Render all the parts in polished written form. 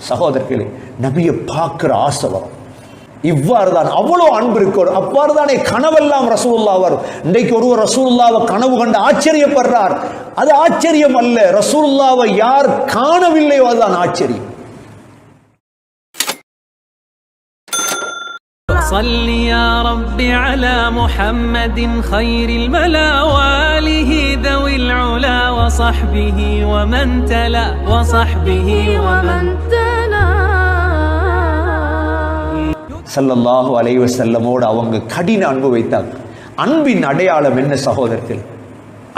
சகோதரர்களே, நபியை பார்க்கிற ஆசை வரும். இவ்வாறு தான் அவ்வளோ அன்பு இருக்கணும். அவ்வாறு தானே கனவெல்லாம் ரசூலுல்லாஹ் வரும். இன்றைக்கு ஒருவர் ரசூலுல்லாஹ்வை கனவு கண்டு ஆச்சரியப்படுறார். அது ஆச்சரியம் அல்ல, ரசூலுல்லாஹ்வை யார் காணவில்லையோ அதுதான் ஆச்சரியம். صل يا رب على محمد خير الملا وآله ذوي العلا وصحبه ومن تلا ஸல்லல்லாஹு அலைஹி வஸல்லமோடு அவங்க கடின அன்பு வைத்தாங்க. அன்பின் அடையாளம் என்ன சகோதரர்களே?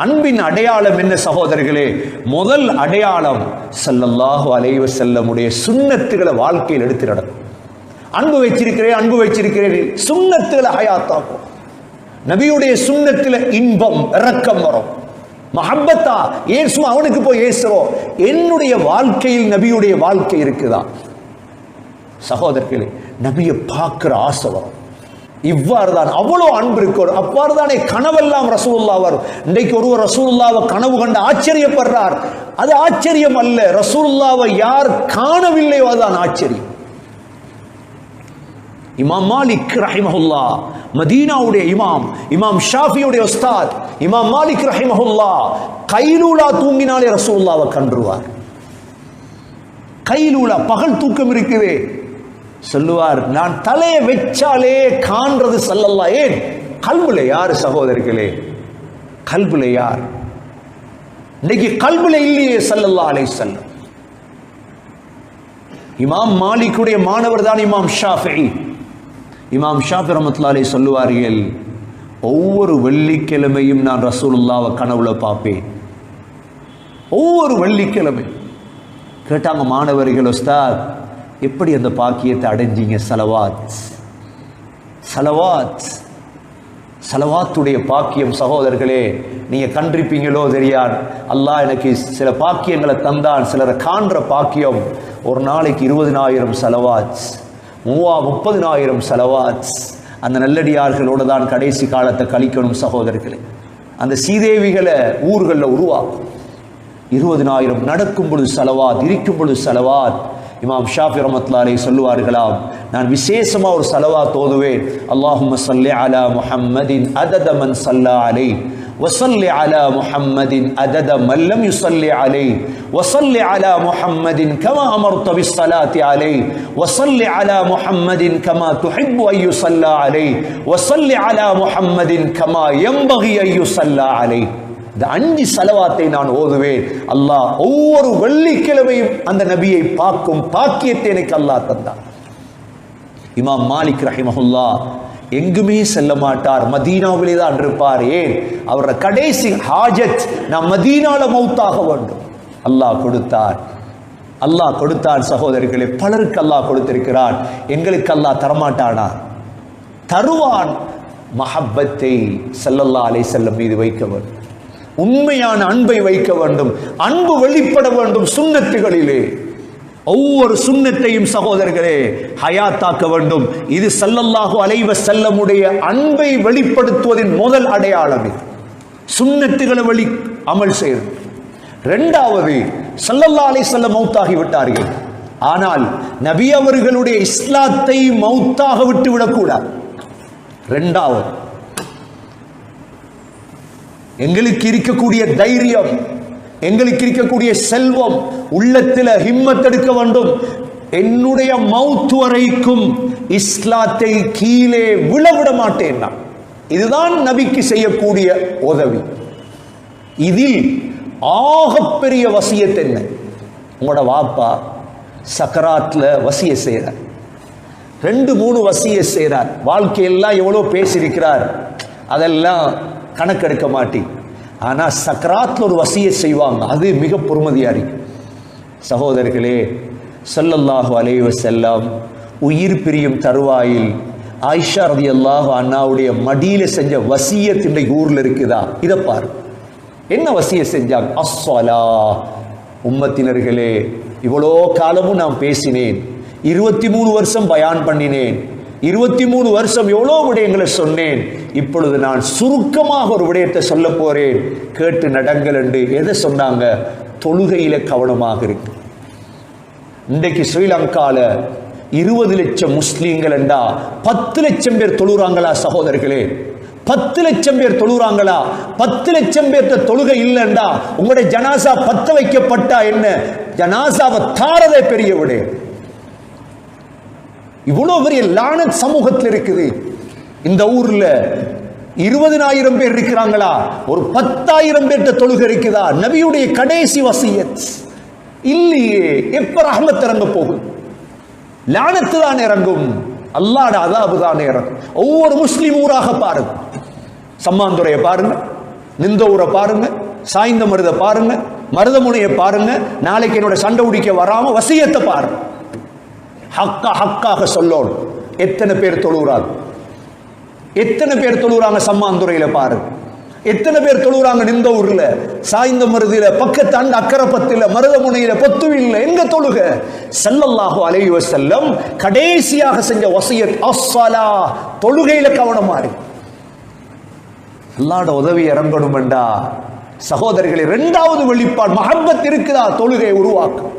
அன்பின் அடையாளம் என்ன சகோதரர்களே? முதல் அடையாளம் ஸல்லல்லாஹு அலைஹி வஸல்லமுடைய சுன்னத்துகளை வாழ்க்கையில் எடுத்து நடக்கும். அன்பு வச்சிருக்கிறேன் சுன்னத்துகளை ஹயாத்தாக்கும். நபியுடைய சுன்னத்துல இன்பம் இரக்கம் வரும். மஹப்பத்தா ஏன் சும்மா அவனுக்கு போய் ஏசுறோம்? என்னுடைய வாழ்க்கையில் நபியுடைய வாழ்க்கை இருக்குதா? சகோதரர்களே, நபியை பார்க்கிற ஆசை வரும். இவ்வாறு தான் அவ்வளோ அன்பு இருக்கணும். அவ்வாறு தானே கனவெல்லாம் ரசூலுல்லாஹ் வரும். இன்றைக்கு ஒருவர் ரசூலுல்லாஹ்வை கனவு கண்டு ஆச்சரியப்படுறார். அது ஆச்சரியம் அல்ல, ரசூலுல்லாஹ்வை யார் காணவில்லையோ அதுதான் ஆச்சரியம். இமாம் மாலிக் ரஹிமஹுல்லாஹ், மதீனாவுடைய இமாம் ஷாஃபியுடைய உஸ்தாத் இமாம் மாலிக் ரஹிமஹுல்லாஹ், கைலூலா தூங்கினாலே ரசூலுல்லாஹ்வை கண்டுருவார். கைலூலா பகல் தூக்கம் இருக்குது, சொல்லுவார், நான் தலையை வச்சாலே காண்றது ஸல்லல்லாஹு. ஏன்? கல்புல யார் சகோதரர்களே? கல்புல யார்? இன்னைக்கு கல்புல இல்லையே ஸல்லல்லாஹு அலைஹி வஸல்லம். இமாம் மாலிக்குடைய மாணவர் தான் இமாம் ஷாஃபிஈ. இமாம் ஷாஃபி ரஹ்மத்துல்லாஹி அலைஹி சொல்லுவார்கள், ஒவ்வொரு வெள்ளிக்கிழமையும் நான் ரசூலுல்லாஹ்வை கனவுல பார்ப்பேன். ஒவ்வொரு வெள்ளிக்கிழமை. கேட்டாங்க மாணவர்கள், உஸ்தாத் எப்படி அந்த பாக்கியத்தை அடைஞ்சீங்க? சலவாத்துடைய பாக்கியம் சகோதரர்களே, நீங்க கண்டிருப்பீங்களோ தெரியாது. அல்லாஹ் எனக்கு சில பாக்கியங்களை தந்தான். சிலரை காண்ற பாக்கியம், ஒரு நாளைக்கு 20,000 சலவாத், 30,000 சலவாத். அந்த நல்லடியார்களோடு தான் கடைசி காலத்தை கழிக்கணும் சகோதரர்களே. அந்த சீதேவிகளை ஊர்களில் உருவாக்கும். 20,000 நடக்கும் பொழுது சலவாத், இருக்கும் பொழுது சலவாத். இமாம் ஷாஃபி ரஹ்மத்துல்லாஹி அலைஹி சொல்லுவார்களாம், நான் விசேஷமா ஒரு சலவாத் ஓதுவேன். அல்லாஹும்ம ஸல்லி அலா முஹம்மதின் அதத மன் ஸல்லா அலைஹி وصل على محمد عدد من لم يصلي عليه وصل على محمد كما أمرت بالصلاة عليه وصل على محمد كما تحب أن يصلى عليه وصل على محمد كما ينبغي أن يصلى عليه. இந்த 5 சலவாத்தை நான் ஓதுவேன். அல்லாஹ் ஒவ்வொரு வெள்ளிக்கிழமையும் அந்த நபியை பார்க்கும் பாக்கியத்தை எனக்கு அல்லாஹ் தந்தான். இமாம் மாலிக் ரஹிமஹுல்லாஹ் எங்குமே செல்ல மாட்டார், மதீனாவிலே தான் இருப்பார். ஏன்? அவரோட கடைசி ஹாஜத், நான் மதீனால மௌத்தாக வேண்டும். அல்லாஹ் கொடுத்தார் சகோதரர்களே. பலருக்கு அல்லாஹ் கொடுத்திருக்கிறான், எங்களுக்கு அல்லாஹ் தரமாட்டானா? தருவான். மஹப்பத்தை ஸல்லல்லாஹு அலைஹி வஸல்லம் மீது வைக்க வேண்டும். உண்மையான அன்பை வைக்க வேண்டும். அன்பு வெளிப்பட வேண்டும் சுன்னத்துகளிலே. ஒவ்வொரு சுன்னத்தையும் சகோதரர்களே ஹயாத்தாக்க வேண்டும். இது ஸல்லல்லாஹு அலைஹி வஸல்லமுடைய அன்பை வெளிப்படுத்துவதின் முதல் அடையாளம். சுன்னத்துகளை அமல் செய்வது. இரண்டாவது, ஸல்லல்லாஹு அலைஹி வஸல்லம் மௌத்தாகி விட்டார்கள், ஆனால் நபி அவர்களுடைய இஸ்லாத்தை மௌத்தாக விட்டு விடக்கூடாது. இரண்டாவது, எங்களுக்கு இருக்கக்கூடிய தைரியம், எங்களுக்கு இருக்கக்கூடிய செல்வம், உள்ளத்தில் ஹிம்மத் எடுக்க வேண்டும். என்னுடைய மௌத் வரைக்கும் இஸ்லாத்தை கீழே விழவிட மாட்டேன். இதுதான் நபிக்கு செய்யக்கூடிய உதவி. இதில் ஆகப்பெரிய வசியத் என்ன? உங்களோட வாப்பா சக்கராத்ல வசிய செய்கிறார், 2-3 வசிய செய்கிறார். வாழ்க்கையெல்லாம் எவ்வளோ பேசியிருக்கிறார், அதெல்லாம் கணக்கெடுக்க மாட்டேன். ஆனால் சக்கராத்ல ஒரு வசிய செய்வாங்க, அது மிக பொறுமதியா இருக்கு. சகோதரர்களே, ஸல்லல்லாஹு அலைஹி வஸல்லம் உயிர் பிரியும் தருவாயில் ஆயிஷா ரலியல்லாஹு அன்ஹாவுடைய மடியில செஞ்ச வசியத் இன்றைக்கு ஊர்ல இருக்குதா? இதை பாரு, என்ன வசிய செஞ்சாங்க? அஸ்ஸலா. உம்மத்தினர்களே, இவ்வளோ காலமும் நான் பேசினேன், 23 வருஷம் பயான் பண்ணினேன், 23 வருஷம் எவ்வளோ விடயங்களை சொன்னேன். இப்பொழுது நான் சுருக்கமாக ஒரு விடயத்தை சொல்ல போறேன், கேட்டு நடங்கள் என்று. எதை சொன்னாங்க? தொழுகையில கவனமாக இருக்கு. இன்றைக்கு ஸ்ரீலங்கால 20 லட்சம் முஸ்லீம்கள் என்றா 10 லட்சம் பேர் தொழுறாங்களா சகோதரர்களே? 10 லட்சம் பேர் தொழுறாங்களா? 10 லட்சம் பேர்த்த தொழுகை இல்லைண்டா உங்களுடைய ஜனாசா பத்த வைக்கப்பட்டா என்ன, ஜனாசாவை தாரதே பெரிய விட. இவ்வளவு பெரிய லானத் சமூகத்தில் இருக்குது. இந்த ஊர்ல 20,000 பேர் இருக்கிறாங்களா? ஒரு 10,000 பேர்த்த தொழுகை இருக்குதா? நபியுடைய கடைசி வசியத் இல்லையே. எப்ப ரஹ்மத் இறங்க போகும்? லானத்து தான் இறங்கும், அல்லாஹ்வுடைய அதாபு தான் இறங்கும். ஒவ்வொரு முஸ்லிம் ஊராக பாருங்க, சம்மாந்துறையை பாருங்க, நிந்தூரை பாருங்க, சாய்ந்த மருத பாருங்க, மருதமுனையை பாருங்க. நாளைக்கு என்னோட சண்டை உடிக்க வராம வசியத்தை பாருங்க. ஹக்காக சொல்லணும். எத்தனை பேர் தொழுகிறாங்க? எத்தனை பேர் தொழுகிறாங்க? சம்மாந்துறையில பாருங்க. எத்தனை பேர் தொழுகிறாங்க? நிந்த ஊர்ல, சாய்ந்த மருதில, பக்கத்து அண்ட அக்கரப்பத்தில, மருதமுனையில, பொத்துவில்ல, எங்க தொழுக? ஸல்லல்லாஹு அலைஹி வஸல்லம் கடைசியாக செஞ்ச வசியத் அஸ்ஸலா, தொழுகையில கவனமா இருக்கு. அல்லாஹ்வுடைய உதவி இறங்கணும்டா சகோதரர்களே. இரண்டாவது வெளிப்பாடு மஹப்பத் இருக்குதா? தொழுகை உருவாக்கும்.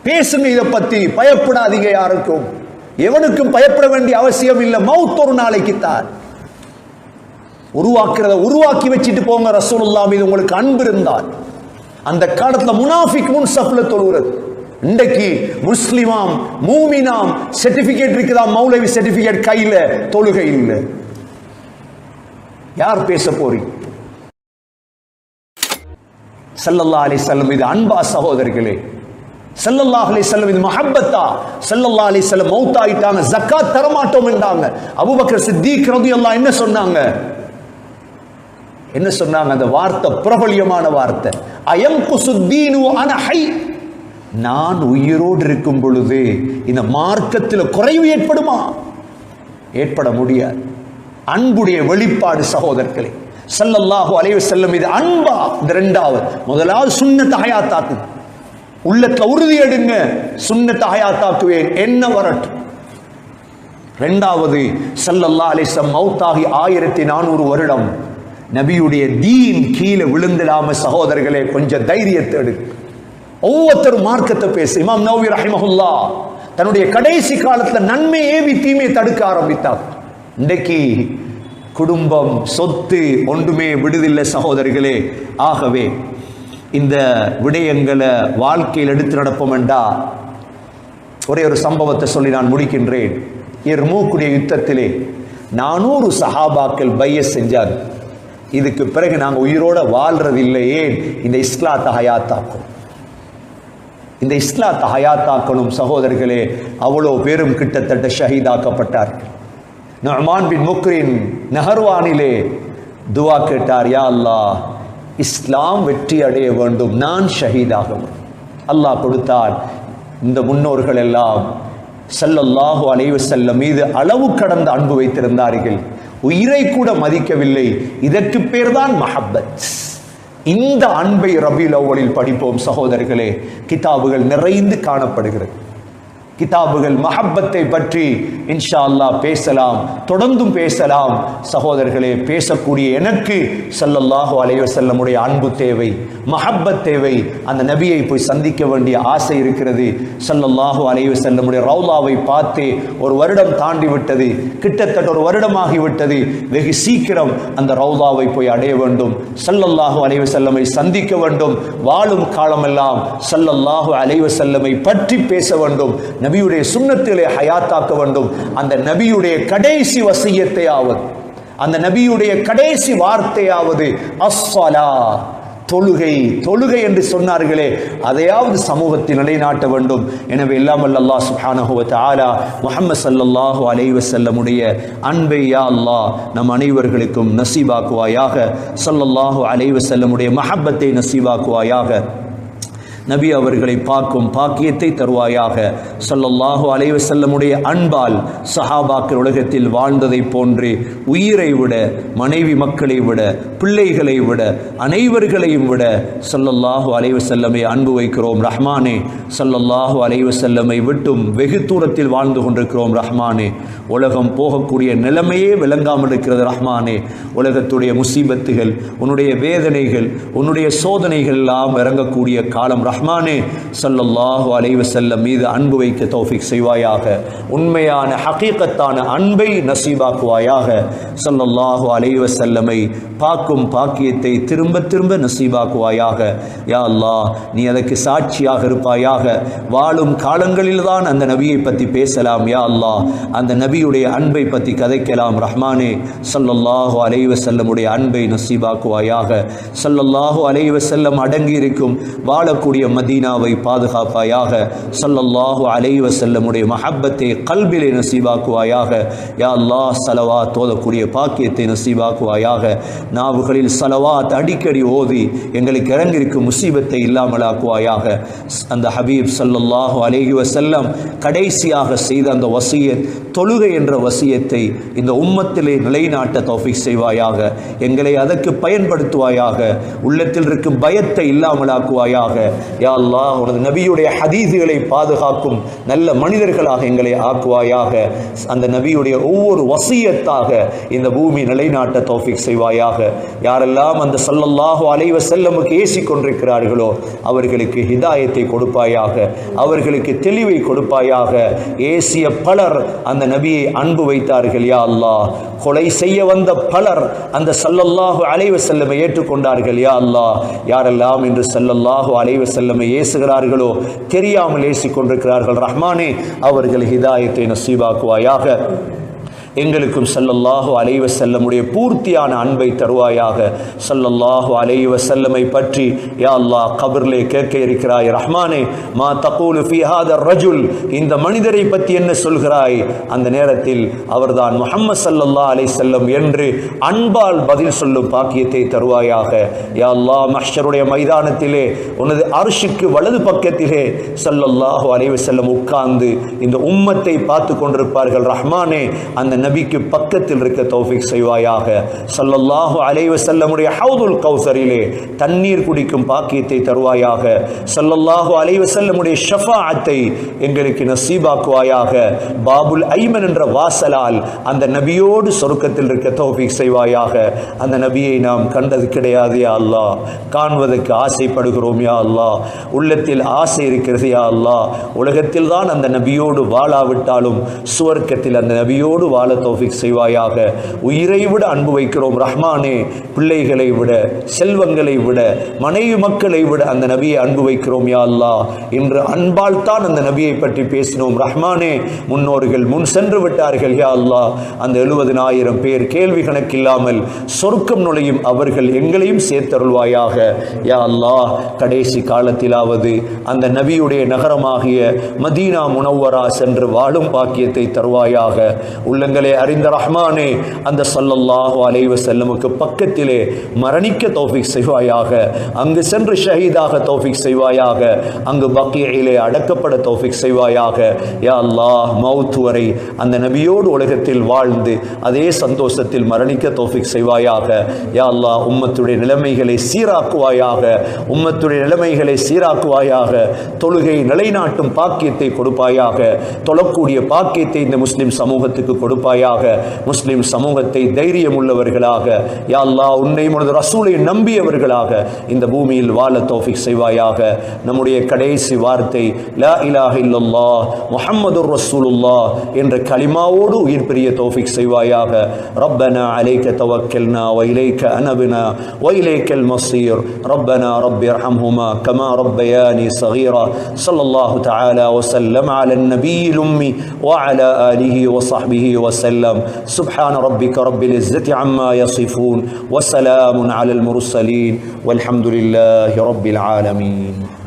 பேசுங்க இதை பத்தி, பயப்படாதீங்க. யாருக்கும் எவனுக்கும் பயப்பட வேண்டிய அவசியம் இல்லை. மவுத் ஒரு நாளைக்கு தான். உருவாக்குறத உருவாக்கி வச்சுட்டு போங்க. ரசூலுல்லாஹ் மீது உங்களுக்கு அன்பு இருந்தால். அந்த காலத்துல முனாஃபிக் முன்சஃப்ல தொழுகிறது. இன்றைக்கு முஸ்லிமாம் மூமினாம் சர்டிபிகேட் இருக்குதா, மௌலவி சர்டிபிகேட் கையில, தொழுகை இல்லை. யார் பேச போறீங்க? ஸல்லல்லாஹு அலைஹி வஸல்லம் இது அன்பா சகோதரர்களே? ஸல்லல்லாஹு அலைஹி வஸல்லம் இது மஹப்பத்தா? ஸல்லல்லாஹு அலைஹி வஸல்லம் மௌத் ஆயிட்டாங்க, ஜகாத் தர மாட்டோம் என்றாங்க. அபூபக்கர் சித்திக் ரலியல்லாஹு என்ன சொன்னாங்க? என்ன சொன்னாங்க? அந்த வார்த்தை பிரபலியமான வார்த்தை, அயம்குசுத்தீனு அன ஹை. நான் உயிரோடு இருக்கும் பொழுது இந்த மார்க்கத்தில் குறைவு ஏற்படுமா? ஏற்பட முடியாது. அன்புடைய வெளிப்பாடு சகோதரர்களே. ஸல்லல்லாஹு அலைஹி வஸல்லம் இது அன்பா? இந்த இரண்டாவது. முதலாவது சுன்னத் ஹயாத்தாக்கு, உள்ளத்துல உறுதி எடுங்க, சுன்னத் ஹயாத்தாக்குவேன் என்ன வரட்டும். இரண்டாவது, ஸல்லல்லாஹு அலைஹி வஸல்லம் மௌத்தாகி 1400 வருடம் நபியுடைய தீன் கீழே விழுந்திடாம சகோதரர்களே கொஞ்சம் தைரியத்தை எடு. ஒவ்வொருத்தரும் மார்க்கத்தை பேசு. இமாம் நவவி ரஹிமஹுல்லாஹ் தன்னுடைய கடைசி காலத்துல நன்மை ஏவி தீமையை தடுக்க ஆரம்பித்தார். இன்றைக்கு குடும்பம் சொத்து ஒன்றுமே விடுதில்லை சகோதரிகளே. ஆகவே இந்த விடயங்களை வாழ்க்கையில் எடுத்து நடப்போம் என்றா ஒரே ஒரு சம்பவத்தை சொல்லி நான் முடிக்கின்றேன். எர்மூக்குடைய யுத்தத்திலே 400 சஹாபாக்கள் பையஸ் செஞ்சார். இதுக்கு பிறகு நாங்கள் உயிரோட வாழ்றது இல்லையே, இந்த இஸ்லாத்தை ஹயாத்தாக்கும், இந்த இஸ்லாத்தை ஹயாத்தாக்கணும் சகோதரர்களே. அவ்வளோ பேரும் கிட்டத்தட்ட ஷஹீதாக்கப்பட்டார்கள். நுஅமான் பின் முக்ரின் நஹர்வானிலே துவா கேட்டார், யா அல்லாஹ் இஸ்லாம் வெற்றி அடைய வேண்டும், நான் ஷஹீதாகவும். அல்லாஹ் கொடுத்தார். இந்த முன்னோர்கள் எல்லாம் ஸல்லல்லாஹு அலைஹி வஸல்லம் மீது அளவு கடந்த அன்பு வைத்திருந்தார்கள், உயிரை கூட மதிக்கவில்லை. இதற்கு பேர்தான் மஹப்பத். இந்த அன்பை ரபீல் அவ்வலில் படிப்போம் சகோதரர்களே. கிதாபுகள் நிறைந்து காணப்படுகிறது. கிதாபுகள் மஹப்பத்தை பற்றி இன்ஷா அல்லாஹ் பேசலாம், தொடர்ந்தும் பேசலாம் சகோதரர்களே. பேசக்கூடிய எனக்கு ஸல்லல்லாஹு அலைஹி வஸல்லமுடைய அன்பு தேவை, மஹப்பத் தேவை. அந்த நபியை போய் சந்திக்க வேண்டிய ஆசை இருக்கிறது. ஸல்லல்லாஹு அலைஹி வஸல்லமுடைய ரௌலாவை பார்த்து ஒரு வருடம் தாண்டி விட்டது, கிட்டத்தட்ட ஒரு வருடமாகிவிட்டது. வெகு சீக்கிரம் அந்த ரௌலாவை போய் அடைய வேண்டும், ஸல்லல்லாஹு அலைஹி வஸல்லமை சந்திக்க வேண்டும். வாழும் காலமெல்லாம் ஸல்லல்லாஹு அலைஹி வஸல்லமை பற்றி பேச வேண்டும், நபியுடைய சுன்னத்திலே ஹயாத்தாக்க வேண்டும். அந்த நபியுடைய கடைசி வசியத்தையாவது, அந்த நபியுடைய கடைசி வார்த்தையாவது அஸ்ஸலா, தொழுகை. தொழுகை என்று சொன்னார்களே, அதையாவது சமூகத்தில் நிலைநாட்ட வேண்டும். எனவே எல்லாம் வல்ல அல்லாஹ் சுப்ஹானஹு வ தஆலா முஹம்மது ஸல்லல்லாஹு அலைஹி வஸல்லமுடைய அன்பை யா அல்லாஹ் நம் அனைவர்களுக்கும் நசீபாக்குவாயாக. ஸல்லல்லாஹு அலைஹி வஸல்லமுடைய மஹப்பத்தை நசீபாக்குவாயாக. நபி அவர்களை பார்க்கும் பாக்கியத்தை தருவாயாக. ஸல்லல்லாஹு அலைஹி வஸல்லமுடைய அன்பால் சஹாபாக்கள் உலகத்தில் வாழ்ந்ததை போன்று உயிரை விட, மனைவி மக்களை விட, பிள்ளைகளை விட, அனைவர்களையும் விட ஸல்லல்லாஹு அலைஹி வஸல்லமை அன்பு வைக்கிறோம் ரஹ்மானே. ஸல்லல்லாஹு அலைஹி வஸல்லமை விட்டும் வெகு தூரத்தில் வாழ்ந்து கொண்டிருக்கிறோம் ரஹ்மானே. உலகம் போகக்கூடிய நிலைமையே விளங்காமல் இருக்கிறது ரஹ்மானே. உலகத்துடைய முசீபத்துகள், உன்னுடைய வேதனைகள், உன்னுடைய சோதனைகள் எல்லாம் இறங்கக்கூடிய காலம் ரஹ்மானே ஸல்லல்லாஹு அலைஹி வஸல்லம் மீது அன்பு வைக்க தௌஃபீக் செய்வாயாக. உண்மையான ஹகீகத்தான அன்பை நசீபாக்குவாயாக. ஸல்லல்லாஹு அலைஹி வஸல்லமை பார்க்கும் பாக்கியத்தை திரும்ப திரும்ப நசீபாக்குவாயாக. யா அல்லாஹ், நீ அதற்கு சாட்சியாக இருப்பாயாக. வாழும் காலங்களில் தான் அந்த நபியை பற்றி பேசலாம். யா அல்லாஹ், அந்த நபியுடைய அன்பை பற்றி கதைக்கலாம். ரஹ்மானே ஸல்லல்லாஹு அலைஹி வஸல்லமுடைய அன்பை நசீபாக்குவாயாக. ஸல்லல்லாஹு அலைஹி வஸல்லம் அடங்கி இருக்கும் வாழக்கூடிய மதீனாவை பாதுகாப்பாயாக. ஸல்லல்லாஹு அலைஹி வஸல்லமுடைய மஹப்பத்தை கல்பிலே நசீபாக்குவாயாக. யா அல்லாஹ், ஸலவாத் ஓதக்கூடிய பாக்கியத்தை நசீபாக்குவாயாக. நாவுகளில் ஸலவாத் அடிக்கடி ஓதி எங்களுக்கு இறங்கியிருக்கும் முசீபத்தை இல்லாமலாக்குவாயாக. அந்த ஹபீப் ஸல்லல்லாஹு அலைஹி வஸல்லம் கடைசியாக செய்த அந்த வசியத், தொழுகை என்ற வசியத்தை இந்த உம்மத்திலே நிலைநாட்ட தௌஃபீக் செய்வாயாக. எங்களை அதற்கு பயன்படுத்துவாயாக. உள்ளத்தில் இருக்கும் பயத்தை இல்லாமலாக்குவாயாக. யா அல்லாஹ், உனது நபியுடைய ஹதீஸுகளை பாதுகாக்கும் நல்ல மனிதர்களாக எங்களை ஆக்குவாயாக. அந்த நபியுடைய ஒவ்வொரு வசியத்தாக இந்த பூமி நிலைநாட்ட தௌஃபீக் செய்வாயாக. யாரெல்லாம் அந்த ஸல்லல்லாஹு அலைஹி வஸல்லமுக்கு ஏசிக் கொண்டிருக்கிறார்களோ அவர்களுக்கு ஹிதாயத்தை கொடுப்பாயாக, அவர்களுக்கு தெளிவை கொடுப்பாயாக. ஏசிய பலர் அந்த நபியை அன்பு வைத்தார்கள். யா அல்லாஹ், கொலை செய்ய வந்த பலர் அந்த ஸல்லல்லாஹு அலைஹி வஸல்லமை ஏற்றுக்கொண்டார்கள். யா அல்லாஹ், யாரெல்லாம் இன்று ஸல்லல்லாஹு அலைஹி வஸல்லமை ஏசுகிறார்களோ, தெரியாமல் ஏசிக் கொண்டிருக்கிறார்கள், ரஹ்மானே அவர்கள் ஹிதாயத்தை நசீபாக்குவாயாக. எங்களுக்கும் ஸல்லல்லாஹு அலைஹி வஸல்லமுடைய பூர்த்தியான அன்பை தருவாயாக. ஸல்லல்லாஹு அலைஹி வஸல்லமை பற்றி யா அல்லாஹ் கபர்லே கேட்க இருக்கிறாய். ரஹ்மானே, மா தகூலு ஃபீ ஹாதர் ரஜுல், இந்த மனிதரை பற்றி என்ன சொல்கிறாய்? அந்த நேரத்தில் அவர்தான் முஹம்மது ஸல்லல்லாஹு அலைஹி வஸல்லம் என்று அன்பால் பதில் சொல்லும் பாக்கியத்தை தருவாயாக. யா அல்லாஹ், மஹ்ஷருடைய மைதானத்திலே உனது அர்ஷுக்கு வலது பக்கத்திலே ஸல்லல்லாஹு அலைஹி வஸல்லம் உட்கார்ந்து இந்த உம்மத்தை பார்த்து கொண்டிருப்பார்கள். ரஹ்மானே, அந்த நபிக்கு பக்கத்தில் இருக்க தௌஃபீக் செய்வாயாக. ஸல்லல்லாஹு அலைஹி வஸல்லமுடைய ஹவுதுல் கௌசரிலே தண்ணீர் குடிக்கும் பாக்கியத்தை தருவாயாக. ஸல்லல்லாஹு அலைஹி வஸல்லமுடைய ஷஃபாஅத்தை எங்களுக்கு நசீபாக்குவாயாக. பாபுல் ஐமன் என்ற வாசலால் அந்த நபியோடு சொர்க்கத்தில் இருக்க தௌஃபீக் செய்வாயாக. அந்த நபியை நாம் கண்டது கிடையாது யா அல்லாஹ், காண்பதற்கு ஆசைப்படுகிறோம் யா அல்லாஹ். உள்ளத்தில் ஆசை இருக்கிறது யா அல்லாஹ். உலகத்தில் தான் அந்த நபியோடு வாழாவிட்டாலும் சுவர்க்கத்தில் அந்த நபியோடு வாழ தௌஃபீக் செய்வாயாக. உயிரை விட அன்பு வைக்கிறோம் ரஹ்மானே. பிள்ளைகளை விட, செல்வங்களை விட, மனைவி மக்களை விட அந்த நபியை அன்பு வைக்கிறோம் யா அல்லாஹ். இன்று அன்பால் தான் அந்த நபியை பற்றி பேசினோம் ரஹ்மானே. முன்னோர்கள் முன் சென்று விட்டார்கள் யா அல்லாஹ். அந்த 70,000 பேர் கேள்வி கணக்கில்லாமல் சொர்க்கம் நுழையும் அவர்கள் எங்களையும் சேர்த்தருள்வாயாக யா அல்லாஹ். கடைசி காலத்திலாவது அந்த நபியுடைய நகரமாகிய மதீனா முனவ்வரா சென்று வாழும் பாக்கியத்தை தருவாயாக. உள்ளங்களை அறிந்த ரஹ்மானே, அந்த ஸல்லல்லாஹு அலைஹி வஸல்லமுக்கு பக்கத்திலே மரணிக்க தௌஃபீக் செய்வாயாக. அங்கு சென்று ஷஹீதாக தௌஃபீக் செய்வாயாக. அங்கு பக்கீயிலே அடக்கப்பட தௌஃபீக் செய்வாயாக. யா அல்லாஹ், மௌத் வரை அந்த நபியோடு உலகத்தில் வாழ்ந்து அதே சந்தோஷத்தில் மரணிக்க தௌஃபீக் செய்வாயாக. யா அல்லாஹ், உம்மத்துடைய நிலைமைகளை சீராக்குவாயாக. உம்மத்துடைய நிலைமைகளை சீராக்குவாயாக. தொழுகை நிலைநாட்டும் பாக்கியத்தை கொடுப்பாயாக. தொழக்கூடிய பாக்கியத்தை இந்த முஸ்லிம் சமூகத்துக்கு கொடுப்பாயாக. முஸ்லிம் சமூகத்தை தைரியம் உள்ளவர்களாக யா அல்லாஹ், உன்னை உனது ரசூலை நம்பியவர்களாக இந்த பூமியில் வாழ தௌஃபீக் செய்வாயாக. நம்முடைய கடைசி வார்த்தை லா இலாஹ இல்லல்லாஹ் முஹம்மதுர் ரசூலுல்லாஹ் என்ற கலிமாவோடு உயிர் பிரிய தௌஃபீக் செய்வாயாக. ரப்பனா அலைக தவக்கல்னா வ இலைக அனப்னா வ இலைக்கல் மஸீர். ரப்பனா ரப்பி இர்ஹம்ஹுமா கமா ரப்பயானி ஸகீரா. ஸல்லல்லாஹு தஆலா வ ஸல்லம் அலன் நபியில் உம்மி வ அலா ஆலிஹி வ ஸஹ்பிஹி وسلم. سبحان ربك رب العزة عما يصفون وسلام على المرسلين والحمد لله رب العالمين.